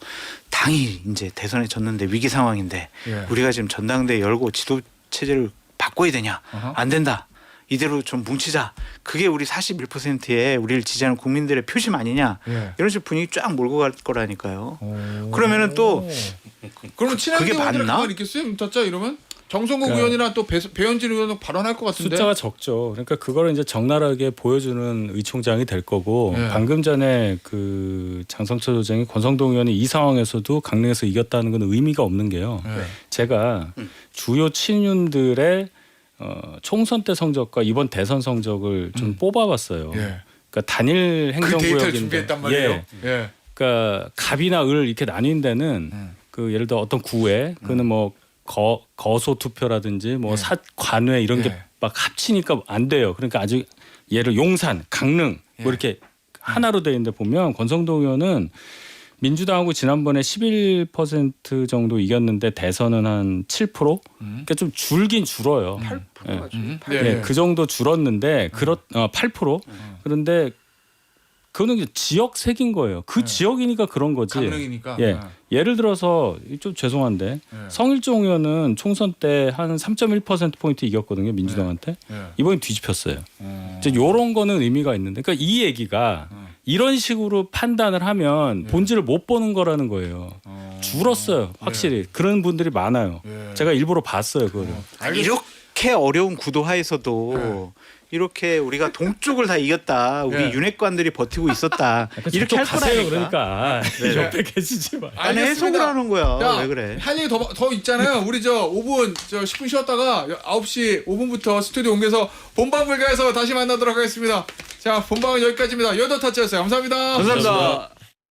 당이 이제 대선에 졌는데 위기 상황인데 예. 우리가 지금 전당대회 열고 지도 체제를 바꿔야 되냐? 어허. 안 된다. 이대로 좀 뭉치자. 그게 우리 41%의 우리를 지지하는 국민들의 표심 아니냐? 예. 이런 식으로 분위기 쫙 몰고 갈 거라니까요. 오. 그러면은 또 그러면 친한 그게 의원들은 맞나? 가만히 있겠어요? 문타짜 이러면 정성국 그러니까 의원이나 또 배현진 의원은 발언할 것 같은데. 숫자가 적죠. 그러니까 그거를 이제 적나라하게 보여주는 의총장이 될 거고 예. 방금 전에 그 장성철 소장이 권성동 의원이 이 상황에서도 강릉에서 이겼다는 건 의미가 없는 게요. 예. 제가 주요 친윤들의 총선 때 성적과 이번 대선 성적을 좀 뽑아봤어요. 예. 그러니까 단일 그 데이터를 행정구역인데, 준비했단 말이에요. 예. 예. 그러니까 갑이나 을 이렇게 나뉜 데는 그 예를 들어 어떤 구에 그는 뭐 거소 투표라든지 뭐 예. 관외 이런 예. 게 막 합치니까 안 돼요. 그러니까 아주 예를 용산, 강릉 예. 뭐 이렇게 하나로 돼 있는데 보면 권성동 의원은 민주당하고 지난번에 11% 정도 이겼는데 대선은 한 7%? 그러니까 좀 줄긴 줄어요. 8%가 네. 그 정도 줄었는데 8%. 그런데 그거는 지역 색인 거예요. 그 지역이니까 그런 거지. 강릉이니까. 예. 예를 들어서 좀 죄송한데 예. 성일종 의원은 총선 때 한 3.1% 포인트 이겼거든요, 민주당한테. 예. 이번에 뒤집혔어요. 이제 이런 거는 의미가 있는데, 그러니까 이 얘기가 이런 식으로 판단을 하면 본질을 못 보는 거라는 거예요. 줄었어요, 확실히. 그런 분들이 많아요. 예. 제가 일부러 봤어요, 그거를. 아니, 이렇게 어려운 구도 하에서도 이렇게 우리가 동쪽을 다 이겼다. 우리 예. 윤핵관들이 버티고 있었다. 이렇게 할 가세요, 거라니까. 그러니까 옆에 계시지 마. 아니 알겠습니다. 해석을 하는 거야. 야, 왜 그래? 할 얘기 더 있잖아요. 우리 저 5분 10분 쉬었다가 9시 5분부터 스튜디오 옮겨서 본방 불가에서 다시 만나도록 하겠습니다. 자, 본방은 여기까지입니다. 8타째였어요. 감사합니다. 감사합니다.